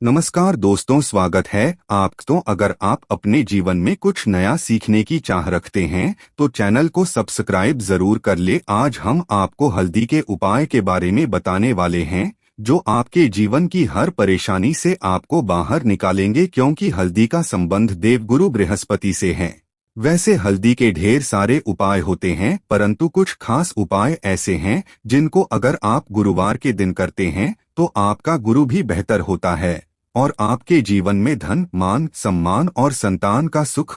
नमस्कार दोस्तों, स्वागत है आपको। अगर आप अपने जीवन में कुछ नया सीखने की चाह रखते हैं तो चैनल को सब्सक्राइब जरूर कर ले। आज हम आपको हल्दी के उपाय के बारे में बताने वाले हैं जो आपके जीवन की हर परेशानी से आपको बाहर निकालेंगे, क्योंकि हल्दी का संबंध देवगुरु बृहस्पति से है। वैसे हल्दी के ढेर सारे उपाय होते हैं, परंतु कुछ खास उपाय ऐसे हैं जिनको अगर आप गुरुवार के दिन करते हैं तो आपका गुरु भी बेहतर होता है और आपके जीवन में धन, मान, सम्मान और संतान का सुख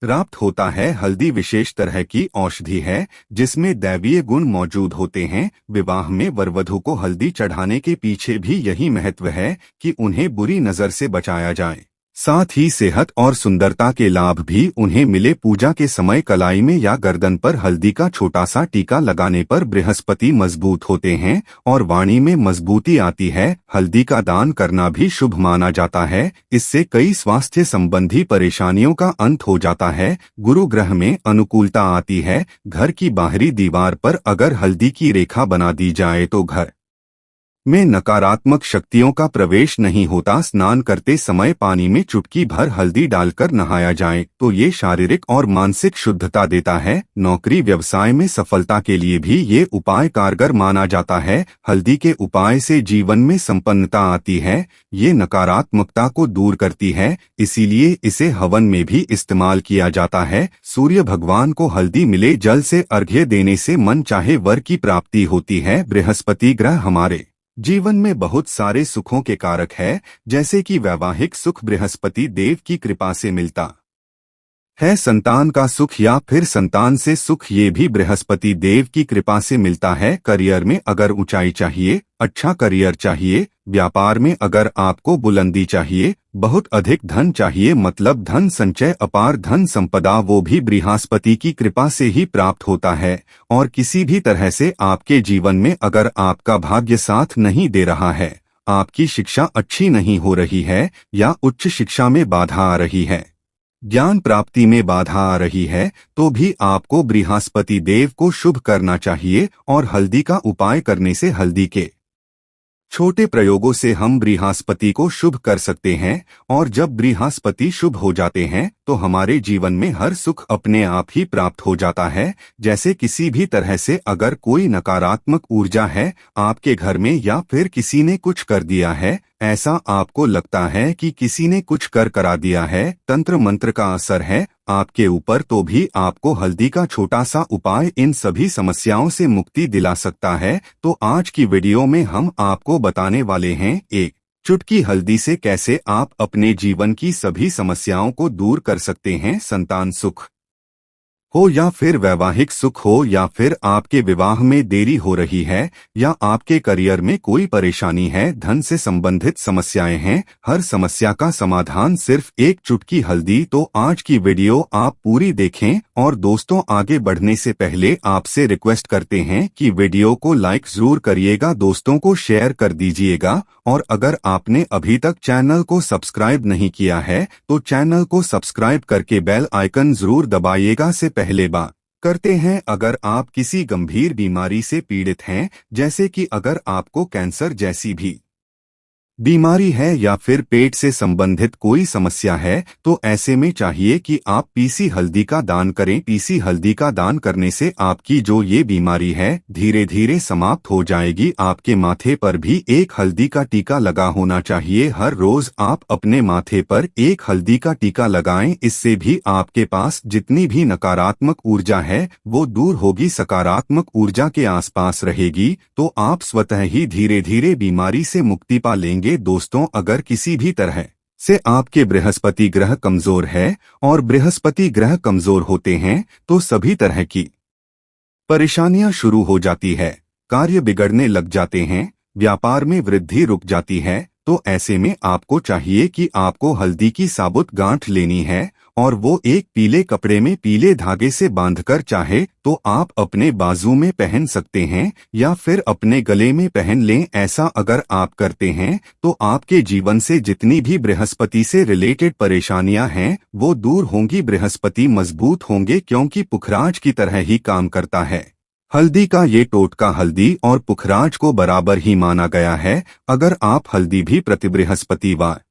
प्राप्त होता है। हल्दी विशेष तरह की औषधि है जिसमें दैवीय गुण मौजूद होते हैं। विवाह में वरवधु को हल्दी चढ़ाने के पीछे भी यही महत्व है कि उन्हें बुरी नजर से बचाया जाए। साथ ही सेहत और सुंदरता के लाभ भी उन्हें मिले। पूजा के समय कलाई में या गर्दन पर हल्दी का छोटा सा टीका लगाने पर बृहस्पति मजबूत होते हैं और वाणी में मजबूती आती है। हल्दी का दान करना भी शुभ माना जाता है। इससे कई स्वास्थ्य संबंधी परेशानियों का अंत हो जाता है। गुरु ग्रह में अनुकूलता आती है। घर की बाहरी दीवार पर अगर हल्दी की रेखा बना दी जाए तो घर में नकारात्मक शक्तियों का प्रवेश नहीं होता। स्नान करते समय पानी में चुटकी भर हल्दी डालकर नहाया जाए तो ये शारीरिक और मानसिक शुद्धता देता है। नौकरी व्यवसाय में सफलता के लिए भी ये उपाय कारगर माना जाता है। हल्दी के उपाय से जीवन में संपन्नता आती है। ये नकारात्मकता को दूर करती है, इसीलिए इसे हवन में भी इस्तेमाल किया जाता है। सूर्य भगवान को हल्दी मिले जल से अर्घ्य देने से मन चाहे वर की प्राप्ति होती है। बृहस्पति ग्रह हमारे जीवन में बहुत सारे सुखों के कारक है, जैसे कि वैवाहिक सुख बृहस्पति देव की कृपा से मिलता है। संतान का सुख या फिर संतान से सुख ये भी बृहस्पति देव की कृपा से मिलता है। करियर में अगर ऊंचाई चाहिए, अच्छा करियर चाहिए, व्यापार में अगर आपको बुलंदी चाहिए, बहुत अधिक धन चाहिए, मतलब धन संचय, अपार धन संपदा, वो भी बृहस्पति की कृपा से ही प्राप्त होता है। और किसी भी तरह से आपके जीवन में अगर आपका भाग्य साथ नहीं दे रहा है, आपकी शिक्षा अच्छी नहीं हो रही है या उच्च शिक्षा में बाधा आ रही है, ज्ञान प्राप्ति में बाधा आ रही है, तो भी आपको बृहस्पति देव को शुभ करना चाहिए। और हल्दी का उपाय करने से हल्दी के छोटे प्रयोगों से हम बृहस्पति को शुभ कर सकते हैं। और जब बृहस्पति शुभ हो जाते हैं तो हमारे जीवन में हर सुख अपने आप ही प्राप्त हो जाता है। जैसे किसी भी तरह से अगर कोई नकारात्मक ऊर्जा है आपके घर में या फिर किसी ने कुछ कर दिया है, ऐसा आपको लगता है कि किसी ने कुछ करा दिया है, तंत्र मंत्र का असर है आपके ऊपर, तो भी आपको हल्दी का छोटा सा उपाय इन सभी समस्याओं से मुक्ति दिला सकता है। तो आज की वीडियो में हम आपको बताने वाले हैं एक चुटकी हल्दी से कैसे आप अपने जीवन की सभी समस्याओं को दूर कर सकते हैं। संतान सुख हो या फिर वैवाहिक सुख हो या फिर आपके विवाह में देरी हो रही है या आपके करियर में कोई परेशानी है, धन से संबंधित समस्याएं हैं, हर समस्या का समाधान सिर्फ एक चुटकी हल्दी। तो आज की वीडियो आप पूरी देखें। और दोस्तों, आगे बढ़ने से पहले आपसे रिक्वेस्ट करते हैं कि वीडियो को लाइक जरूर करिएगा, दोस्तों को शेयर कर दीजिएगा। और अगर आपने अभी तक चैनल को सब्सक्राइब नहीं किया है तो चैनल को सब्सक्राइब करके बेल आइकन जरूर दबाइएगा। से पहले बात करते हैं, अगर आप किसी गंभीर बीमारी से पीड़ित हैं, जैसे कि अगर आपको कैंसर जैसी भी बीमारी है या फिर पेट से संबंधित कोई समस्या है, तो ऐसे में चाहिए कि आप पीसी हल्दी का दान करें। पीसी हल्दी का दान करने से आपकी जो ये बीमारी है धीरे धीरे समाप्त हो जाएगी। आपके माथे पर भी एक हल्दी का टीका लगा होना चाहिए। हर रोज आप अपने माथे पर एक हल्दी का टीका लगाएं, इससे भी आपके पास जितनी भी नकारात्मक ऊर्जा है वो दूर होगी, सकारात्मक ऊर्जा के आसपास रहेगी, तो आप स्वतः ही धीरे धीरे बीमारी से मुक्ति पा लेंगे। दोस्तों, अगर किसी भी तरह से आपके बृहस्पति ग्रह कमजोर है और बृहस्पति ग्रह कमजोर होते हैं तो सभी तरह की परेशानियां शुरू हो जाती है, कार्य बिगड़ने लग जाते हैं, व्यापार में वृद्धि रुक जाती है। तो ऐसे में आपको चाहिए कि आपको हल्दी की साबुत गांठ लेनी है और वो एक पीले कपड़े में पीले धागे से बांधकर चाहे तो आप अपने बाजू में पहन सकते हैं या फिर अपने गले में पहन लें। ऐसा अगर आप करते हैं तो आपके जीवन से जितनी भी बृहस्पति से रिलेटेड परेशानियां हैं वो दूर होंगी, बृहस्पति मजबूत होंगे, क्योंकि पुखराज की तरह ही काम करता है। हल्दी का ये टोटका हल्दी और पुखराज को बराबर ही माना गया है। अगर आप हल्दी भी प्रति बृहस्पतिवार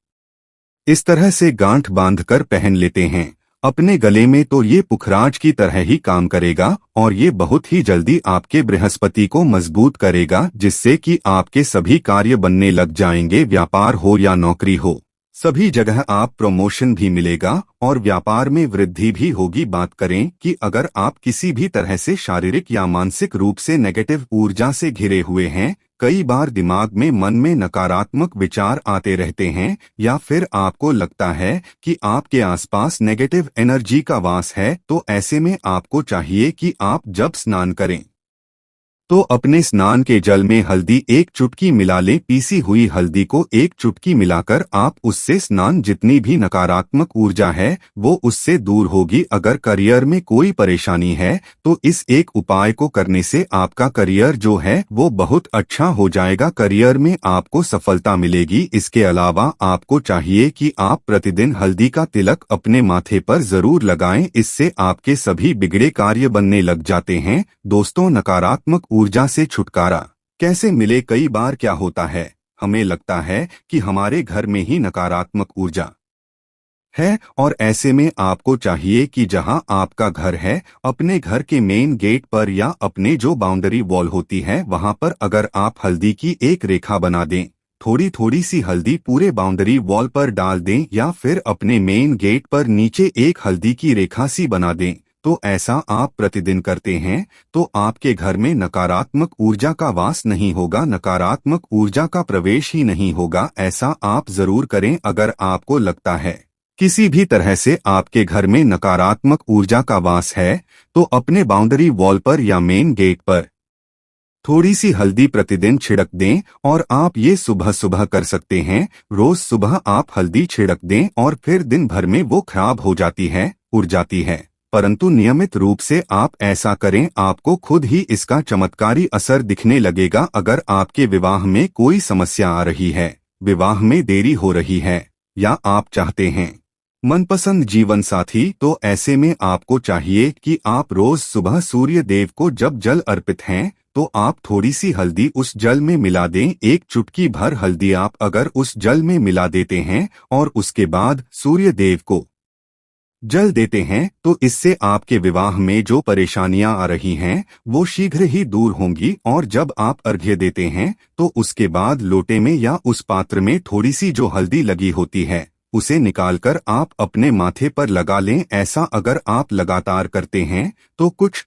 इस तरह से गांठ बांधकर पहन लेते हैं अपने गले में, तो ये पुखराज की तरह ही काम करेगा और ये बहुत ही जल्दी आपके बृहस्पति को मजबूत करेगा, जिससे कि आपके सभी कार्य बनने लग जाएंगे। व्यापार हो या नौकरी हो, सभी जगह आप प्रमोशन भी मिलेगा और व्यापार में वृद्धि भी होगी। बात करें कि अगर आप किसी भी तरह से शारीरिक या मानसिक रूप से नेगेटिव ऊर्जा से घिरे हुए हैं, कई बार दिमाग में मन में नकारात्मक विचार आते रहते हैं, या फिर आपको लगता है कि आपके आसपास नेगेटिव एनर्जी का वास है, तो ऐसे में आपको चाहिए कि आप जब स्नान करें तो अपने स्नान के जल में हल्दी एक चुटकी मिला लें। पीसी हुई हल्दी को एक चुटकी मिलाकर आप उससे स्नान, जितनी भी नकारात्मक ऊर्जा है वो उससे दूर होगी। अगर करियर में कोई परेशानी है तो इस एक उपाय को करने से आपका करियर जो है वो बहुत अच्छा हो जाएगा, करियर में आपको सफलता मिलेगी। इसके अलावा आपको चाहिए कि आप प्रतिदिन हल्दी का तिलक अपने माथे पर जरूर लगाएं, इससे आपके सभी बिगड़े कार्य बनने लग जाते हैं। दोस्तों, नकारात्मक ऊर्जा से छुटकारा कैसे मिले? कई बार क्या होता है, हमें लगता है कि हमारे घर में ही नकारात्मक ऊर्जा है, और ऐसे में आपको चाहिए कि जहां आपका घर है, अपने घर के मेन गेट पर या अपने जो बाउंड्री वॉल होती है वहां पर अगर आप हल्दी की एक रेखा बना दें, थोड़ी थोड़ी सी हल्दी पूरे बाउंड्री वॉल पर डाल दें, या फिर अपने मेन गेट पर नीचे एक हल्दी की रेखा सी बना दें, तो ऐसा आप प्रतिदिन करते हैं तो आपके घर में नकारात्मक ऊर्जा का वास नहीं होगा, नकारात्मक ऊर्जा का प्रवेश ही नहीं होगा। ऐसा आप जरूर करें। अगर आपको लगता है किसी भी तरह से आपके घर में नकारात्मक ऊर्जा का वास है, तो अपने बाउंड्री वॉल पर या मेन गेट पर थोड़ी सी हल्दी प्रतिदिन छिड़क दें, और आप ये सुबह सुबह कर सकते हैं। रोज सुबह आप हल्दी छिड़क दें और फिर दिन भर में वो खराब हो जाती है, उड़ जाती है, परंतु नियमित रूप से आप ऐसा करें, आपको खुद ही इसका चमत्कारी असर दिखने लगेगा। अगर आपके विवाह में कोई समस्या आ रही है, विवाह में देरी हो रही है, या आप चाहते हैं मनपसंद जीवन साथी, तो ऐसे में आपको चाहिए कि आप रोज सुबह सूर्य देव को जब जल अर्पित हैं तो आप थोड़ी सी हल्दी उस जल में मिला दें। एक चुटकी भर हल्दी आप अगर उस जल में मिला देते हैं और उसके बाद सूर्य देव को जल देते हैं, तो इससे आपके विवाह में जो परेशानियां आ रही हैं वो शीघ्र ही दूर होंगी। और जब आप अर्घ्य देते हैं तो उसके बाद लोटे में या उस पात्र में थोड़ी सी जो हल्दी लगी होती है उसे निकालकर आप अपने माथे पर लगा लें। ऐसा अगर आप लगातार करते हैं तो कुछ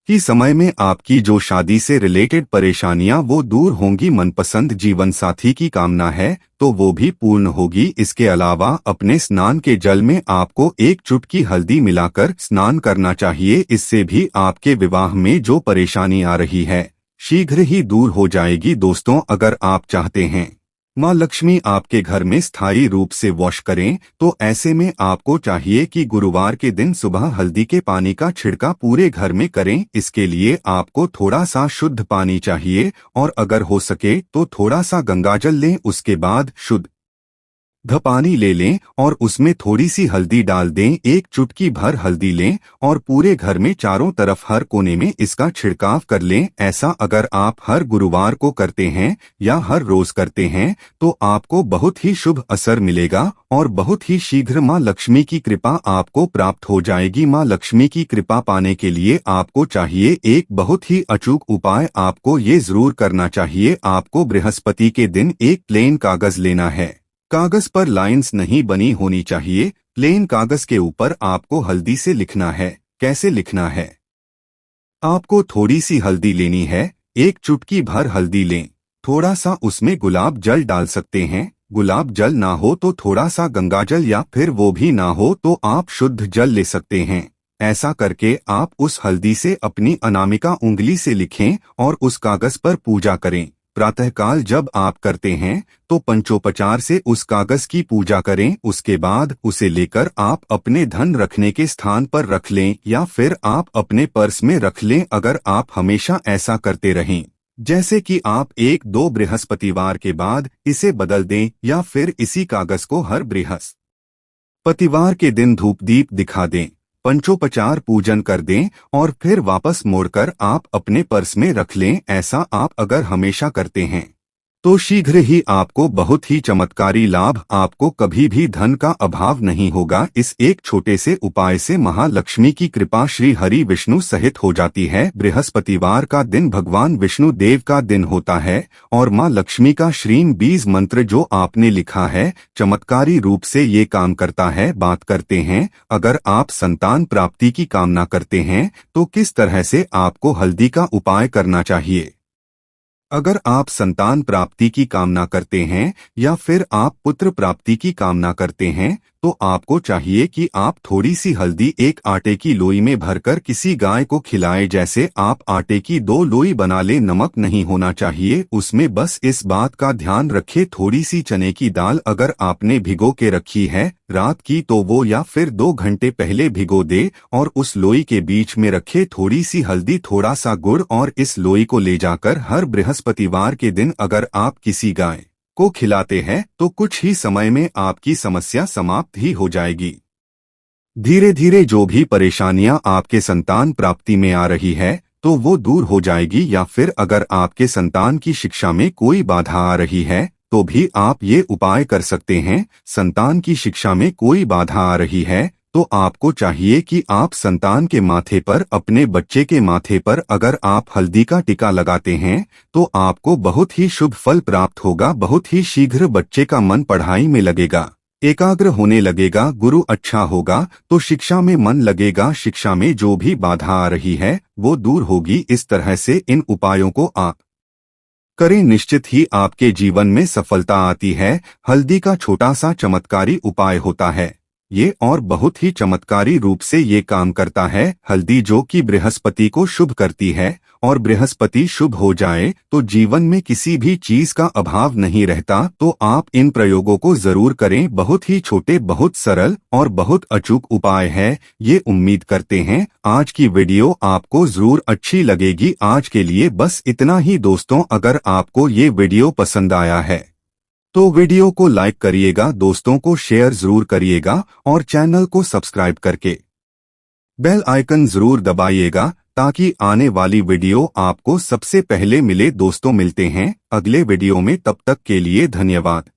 ही समय में आपकी जो शादी से रिलेटेड परेशानियां वो दूर होंगी। मनपसंद जीवन साथी की कामना है तो वो भी पूर्ण होगी। इसके अलावा अपने स्नान के जल में आपको एक चुटकी हल्दी मिलाकर स्नान करना चाहिए, इससे भी आपके विवाह में जो परेशानी आ रही है शीघ्र ही दूर हो जाएगी। दोस्तों, अगर आप चाहते हैं माँ लक्ष्मी आपके घर में स्थायी रूप से वाश करें, तो ऐसे में आपको चाहिए कि गुरुवार के दिन सुबह हल्दी के पानी का छिड़का पूरे घर में करें। इसके लिए आपको थोड़ा सा शुद्ध पानी चाहिए, और अगर हो सके तो थोड़ा सा गंगाजल लें। उसके बाद शुद्ध पानी ले लें और उसमें थोड़ी सी हल्दी डाल दें। एक चुटकी भर हल्दी लें और पूरे घर में चारों तरफ हर कोने में इसका छिड़काव कर लें। ऐसा अगर आप हर गुरुवार को करते हैं या हर रोज करते हैं तो आपको बहुत ही शुभ असर मिलेगा और बहुत ही शीघ्र माँ लक्ष्मी की कृपा आपको प्राप्त हो जाएगी। माँ लक्ष्मी की कृपा पाने के लिए आपको चाहिए एक बहुत ही अचूक उपाय। आपको ये जरूर करना चाहिए। आपको बृहस्पति के दिन एक प्लेन कागज लेना है। कागज पर लाइंस नहीं बनी होनी चाहिए। प्लेन कागज के ऊपर आपको हल्दी से लिखना है। कैसे लिखना है? आपको थोड़ी सी हल्दी लेनी है, एक चुटकी भर हल्दी लें, थोड़ा सा उसमें गुलाब जल डाल सकते हैं। गुलाब जल ना हो तो थोड़ा सा गंगाजल, या फिर वो भी ना हो तो आप शुद्ध जल ले सकते हैं। ऐसा करके आप उस हल्दी से अपनी अनामिका उंगली से लिखें और उस कागज पर पूजा करें। प्रातःकाल जब आप करते हैं तो पंचोपचार से उस कागज की पूजा करें। उसके बाद उसे लेकर आप अपने धन रखने के स्थान पर रख लें, या फिर आप अपने पर्स में रख लें। अगर आप हमेशा ऐसा करते रहें, जैसे कि आप 1-2 बृहस्पतिवार के बाद इसे बदल दें, या फिर इसी कागज को हर बृहस्पतिवार के दिन धूप दीप दिखा दें, पंचोपचार पूजन कर दें और फिर वापस मोड़कर आप अपने पर्स में रख लें। ऐसा आप अगर हमेशा करते हैं तो शीघ्र ही आपको बहुत ही चमत्कारी लाभ, आपको कभी भी धन का अभाव नहीं होगा। इस एक छोटे से उपाय से महालक्ष्मी की कृपा श्री हरि विष्णु सहित हो जाती है। बृहस्पतिवार का दिन भगवान विष्णु देव का दिन होता है और मां लक्ष्मी का श्रीम बीज मंत्र जो आपने लिखा है चमत्कारी रूप से ये काम करता है। बात करते हैं, अगर आप संतान प्राप्ति की कामना करते हैं तो किस तरह से आपको हल्दी का उपाय करना चाहिए। अगर आप संतान प्राप्ति की कामना करते हैं या फिर आप पुत्र प्राप्ति की कामना करते हैं तो आपको चाहिए कि आप थोड़ी सी हल्दी एक आटे की लोई में भरकर किसी गाय को खिलाएं। जैसे आप आटे की 2 लोई बना लें, नमक नहीं होना चाहिए उसमें, बस इस बात का ध्यान रखें। थोड़ी सी चने की दाल अगर आपने भिगो के रखी है रात की तो वो या फिर 2 घंटे पहले भिगो दे और उस लोई के बीच में रखे थोड़ी सी हल्दी, थोड़ा सा गुड़ और इस लोई को ले जाकर हर बृहस्पतिवार के दिन अगर आप किसी गाय को खिलाते हैं तो कुछ ही समय में आपकी समस्या समाप्त ही हो जाएगी। धीरे धीरे जो भी परेशानियां आपके संतान प्राप्ति में आ रही है तो वो दूर हो जाएगी। या फिर अगर आपके संतान की शिक्षा में कोई बाधा आ रही है तो भी आप ये उपाय कर सकते हैं। संतान की शिक्षा में कोई बाधा आ रही है तो आपको चाहिए कि आप संतान के माथे पर, अपने बच्चे के माथे पर अगर आप हल्दी का टीका लगाते हैं तो आपको बहुत ही शुभ फल प्राप्त होगा। बहुत ही शीघ्र बच्चे का मन पढ़ाई में लगेगा, एकाग्र होने लगेगा, गुरु अच्छा होगा तो शिक्षा में मन लगेगा। शिक्षा में जो भी बाधा आ रही है वो दूर होगी। इस तरह से इन उपायों को आप करें, निश्चित ही आपके जीवन में सफलता आती है। हल्दी का छोटा सा चमत्कारी उपाय होता है ये और बहुत ही चमत्कारी रूप से ये काम करता है। हल्दी जो कि बृहस्पति को शुभ करती है और बृहस्पति शुभ हो जाए तो जीवन में किसी भी चीज का अभाव नहीं रहता। तो आप इन प्रयोगों को जरूर करें। बहुत ही छोटे, बहुत सरल और बहुत अचूक उपाय है ये। उम्मीद करते हैं आज की वीडियो आपको जरूर अच्छी लगेगी। आज के लिए बस इतना ही दोस्तों। अगर आपको ये वीडियो पसंद आया है तो वीडियो को लाइक करिएगा, दोस्तों को शेयर जरूर करिएगा और चैनल को सब्सक्राइब करके बेल आइकन जरूर दबाइएगा ताकि आने वाली वीडियो आपको सबसे पहले मिले। दोस्तों मिलते हैं अगले वीडियो में, तब तक के लिए धन्यवाद।